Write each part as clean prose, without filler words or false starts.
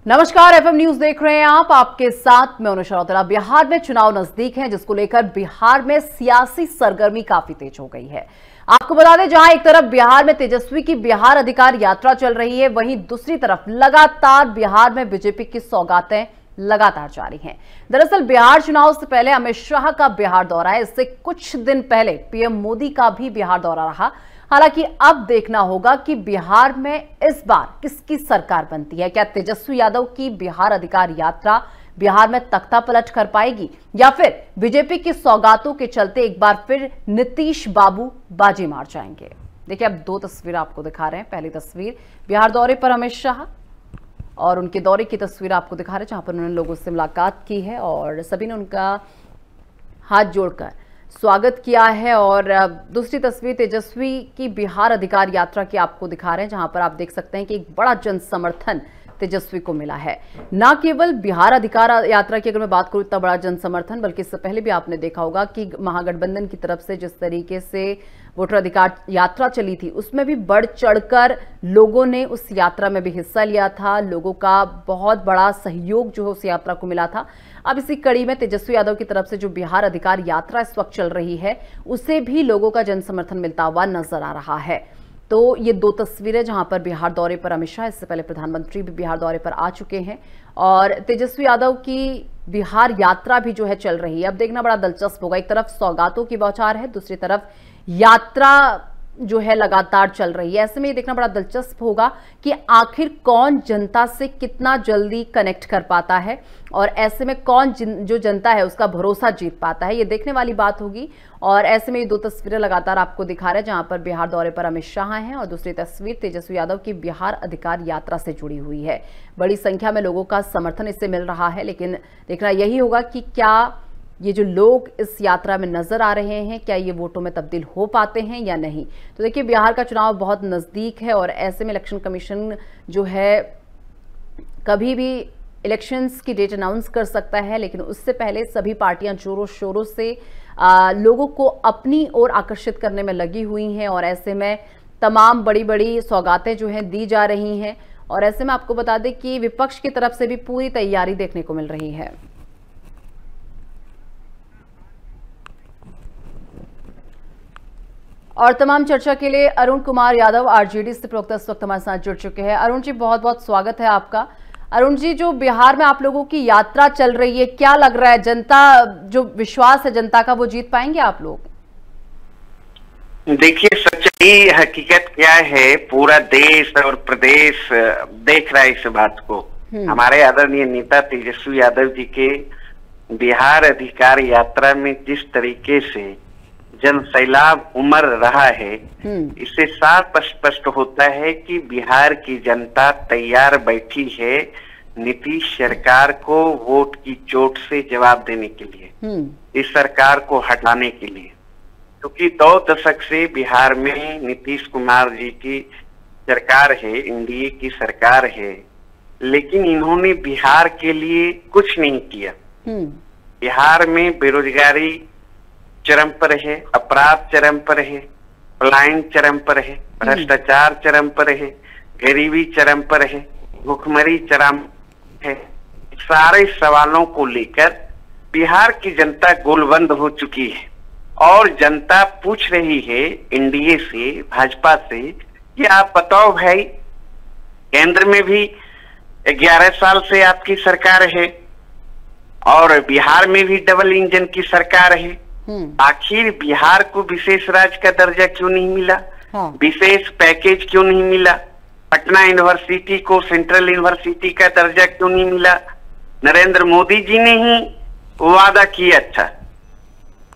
नमस्कार, FM news देख रहे हैं आप। आपके साथ मैं अनुषा। बिहार में चुनाव नजदीक हैं, जिसको लेकर बिहार में सियासी सरगर्मी काफी तेज हो गई है। आपको बता दें, जहां एक तरफ बिहार में तेजस्वी की बिहार अधिकार यात्रा चल रही है, वहीं दूसरी तरफ लगातार बिहार में बीजेपी की सौगातें लगातार जारी हैं। दरअसल बिहार चुनाव से पहले अमित शाह का बिहार दौरा है। इससे कुछ दिन पहले पीएम मोदी का भी बिहार दौरा रहा। हालांकि अब देखना होगा कि बिहार में इस बार किसकी सरकार बनती है। क्या तेजस्वी यादव की बिहार अधिकार यात्रा बिहार में तख्ता पलट कर पाएगी, या फिर बीजेपी की सौगातों के चलते एक बार फिर नीतीश बाबू बाजी मार जाएंगे। देखिए, अब दो तस्वीर आपको दिखा रहे हैं। पहली तस्वीर बिहार दौरे पर अमित शाह और उनके दौरे की तस्वीर आपको दिखा रहे हैं, जहां पर उन्होंने लोगों से मुलाकात की है और सभी ने उनका हाथ जोड़कर स्वागत किया है। और दूसरी तस्वीर तेजस्वी की बिहार अधिकार यात्रा की आपको दिखा रहे हैं, जहां पर आप देख सकते हैं कि एक बड़ा जन समर्थन तेजस्वी को मिला है। न केवल बिहार अधिकार यात्रा की अगर मैं बात करूं, इतना बड़ा जन समर्थन, बल्कि इससे पहले भी आपने देखा होगा कि महागठबंधन की तरफ से जिस तरीके से वोटर अधिकार यात्रा चली थी, उसमें भी बढ़ चढ़कर लोगों ने उस यात्रा में भी हिस्सा लिया था। लोगों का बहुत बड़ा सहयोग जो है उस यात्रा को मिला था। अब इसी कड़ी में तेजस्वी यादव की तरफ से जो बिहार अधिकार यात्रा इस वक्त चल रही है, उसे भी लोगों का जन समर्थन मिलता हुआ नजर आ रहा है। तो ये दो तस्वीरें जहां पर बिहार दौरे पर अमित शाह, इससे पहले प्रधानमंत्री भी बिहार दौरे पर आ चुके हैं, और तेजस्वी यादव की बिहार यात्रा भी जो है चल रही है। अब देखना बड़ा दिलचस्प होगा। एक तरफ सौगातों की बौछार है, दूसरी तरफ यात्रा जो है लगातार चल रही है। ऐसे में ये देखना बड़ा दिलचस्प होगा कि आखिर कौन जनता से कितना जल्दी कनेक्ट कर पाता है, और ऐसे में कौन जो जनता है उसका भरोसा जीत पाता है। ये देखने वाली बात होगी। और ऐसे में ये दो तस्वीरें लगातार आपको दिखा रहे हैं, जहां पर बिहार दौरे पर अमित शाह हैं और दूसरी तस्वीर तेजस्वी यादव की बिहार अधिकार यात्रा से जुड़ी हुई है। बड़ी संख्या में लोगों का समर्थन इससे मिल रहा है, लेकिन देखना यही होगा कि क्या ये जो लोग इस यात्रा में नजर आ रहे हैं, क्या ये वोटों में तब्दील हो पाते हैं या नहीं। तो देखिए, बिहार का चुनाव बहुत नजदीक है और ऐसे में इलेक्शन कमीशन जो है कभी भी इलेक्शंस की डेट अनाउंस कर सकता है, लेकिन उससे पहले सभी पार्टियां जोरों शोरों से लोगों को अपनी ओर आकर्षित करने में लगी हुई हैं। और ऐसे में तमाम बड़ी बड़ी सौगातें जो हैं दी जा रही हैं। और ऐसे में आपको बता दें कि विपक्ष की तरफ से भी पूरी तैयारी देखने को मिल रही है। और तमाम चर्चा के लिए अरुण कुमार यादव आरजेडी से प्रवक्ता इस वक्त हमारे साथ जुड़ चुके हैं। अरुण जी, बहुत बहुत स्वागत है आपका। अरुण जी, जो बिहार में आप लोगों की यात्रा चल रही है, क्या लग रहा है, जनता जो विश्वास है जनता का, वो जीत पाएंगे आप लोग? देखिए, सच्चाई हकीकत क्या है, पूरा देश और प्रदेश देख रहा है इस बात को। हमारे आदरणीय नेता तेजस्वी यादव जी के बिहार अधिकार यात्रा में जिस तरीके से जन सैलाब उमड़ रहा है, इससे साफ स्पष्ट होता है कि बिहार की जनता तैयार बैठी है नीतीश सरकार को वोट की चोट से जवाब देने के लिए, इस सरकार को हटाने के लिए। क्योंकि 2 दशक से बिहार में नीतीश कुमार जी की सरकार है, एनडीए की सरकार है, लेकिन इन्होंने बिहार के लिए कुछ नहीं किया। बिहार में बेरोजगारी चरम पर है, अपराध चरम पर है, पलायन चरम पर है, भ्रष्टाचार चरम पर है, गरीबी चरम पर है, भूखमरी चरम है। सारे सवालों को लेकर बिहार की जनता गोलबंद हो चुकी है और जनता पूछ रही है एनडीए से, भाजपा से, कि आप बताओ भाई, केंद्र में भी 11 साल से आपकी सरकार है और बिहार में भी डबल इंजन की सरकार है, आखिर बिहार को विशेष राज्य का दर्जा क्यों नहीं मिला? विशेष पैकेज क्यों नहीं मिला? पटना यूनिवर्सिटी को सेंट्रल यूनिवर्सिटी का दर्जा क्यों नहीं मिला? नरेंद्र मोदी जी ने ही वादा किया था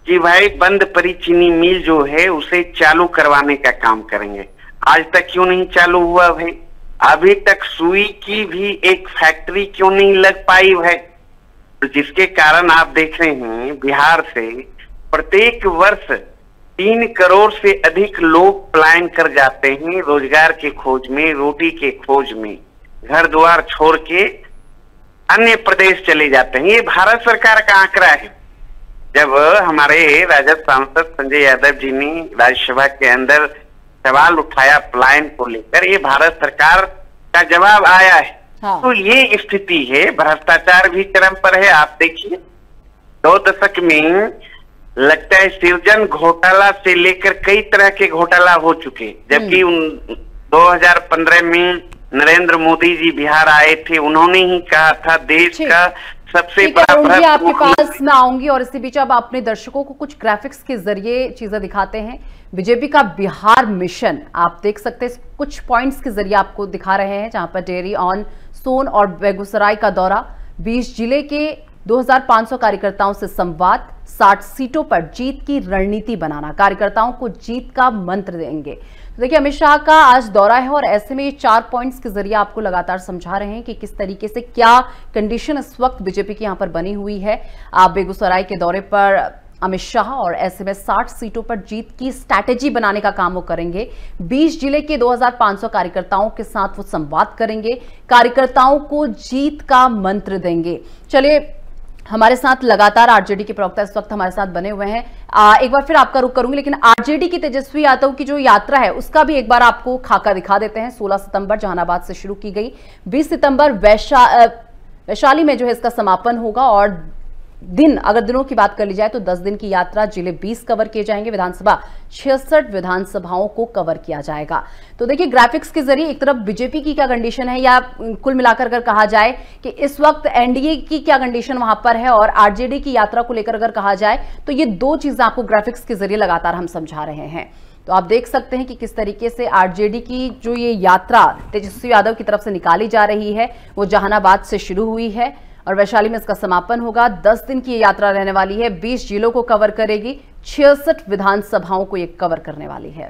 कि भाई बंद पड़ी चीनी मिल जो है उसे चालू करवाने का काम करेंगे। आज तक क्यों नहीं चालू हुआ भाई? अभी तक सुई की भी एक फैक्ट्री क्यों नहीं लग पाई भाई? तो जिसके कारण आप देख रहे हैं बिहार से प्रत्येक वर्ष 3 करोड़ से अधिक लोग पलायन कर जाते हैं रोजगार के खोज में, रोटी के खोज में, घर द्वार छोड़ के अन्य प्रदेश चले जाते हैं। ये भारत सरकार का आंकड़ा है। जब हमारे राजद सांसद संजय यादव जी ने राज्यसभा के अंदर सवाल उठाया पलायन को लेकर, ये भारत सरकार का जवाब आया है हाँ। तो ये स्थिति है, भ्रष्टाचार भी चरम पर है। आप देखिए 2 दशक में लगता है सृजन घोटाला से लेकर कई तरह के घोटाला हो चुके, जबकि 2015 में नरेंद्र मोदी जी बिहार आए थे, उन्होंने ही कहा था देश का सबसे बड़ा भ्रष्ट। आपके पास मैं आऊंगी और इसी बीच अब अपने दर्शकों को कुछ ग्राफिक्स के जरिए चीजें दिखाते हैं। बीजेपी का बिहार मिशन आप देख सकते हैं, कुछ पॉइंट्स के जरिए आपको दिखा रहे हैं, जहां पर डेयरी ऑन सोन और बेगूसराय का दौरा, 20 जिले के 2500 कार्यकर्ताओं से संवाद, 60 सीटों पर जीत की रणनीति बनाना, कार्यकर्ताओं को जीत का मंत्र देंगे। तो देखिए अमित शाह का आज दौरा है और ऐसे में ये 4 पॉइंट्स के जरिए आपको लगातार समझा रहे हैं कि किस तरीके से क्या कंडीशन इस वक्त बीजेपी की यहां पर बनी हुई है। आप बेगूसराय के दौरे पर अमित शाह और ऐसे में 60 सीटों पर जीत की स्ट्रैटेजी बनाने का काम वो करेंगे। 20 जिले के 2500 कार्यकर्ताओं के साथ वो संवाद करेंगे, कार्यकर्ताओं को जीत का मंत्र देंगे। चलिए हमारे साथ लगातार आरजेडी के प्रवक्ता इस वक्त हमारे साथ बने हुए हैं। एक बार फिर आपका रुख करूंगी, लेकिन आरजेडी की तेजस्वी यादव की जो यात्रा है उसका भी एक बार आपको खाका दिखा देते हैं। 16 सितंबर जहानाबाद से शुरू की गई, 20 सितंबर वैशाली में जो है इसका समापन होगा और दिन, अगर दिनों की बात कर ली जाए तो 10 दिन की यात्रा, जिले 20 कवर किए जाएंगे, विधानसभा 66 विधानसभाओं को कवर किया जाएगा। तो देखिए ग्राफिक्स के जरिए एक तरफ बीजेपी की क्या कंडीशन है, या कुल मिलाकर अगर कहा जाए कि इस वक्त एनडीए की क्या कंडीशन वहां पर है, और आरजेडी की यात्रा को लेकर अगर कहा जाए तो ये 2 चीजें आपको ग्राफिक्स के जरिए लगातार हम समझा रहे हैं। तो आप देख सकते हैं कि किस तरीके से आरजेडी की जो ये यात्रा तेजस्वी यादव की तरफ से निकाली जा रही है, वो जहानाबाद से शुरू हुई है और वैशाली में इसका समापन होगा। 10 दिन की ये यात्रा रहने वाली है, 20 जिलों को कवर करेगी, 66 विधानसभाओं को ये कवर करने वाली है।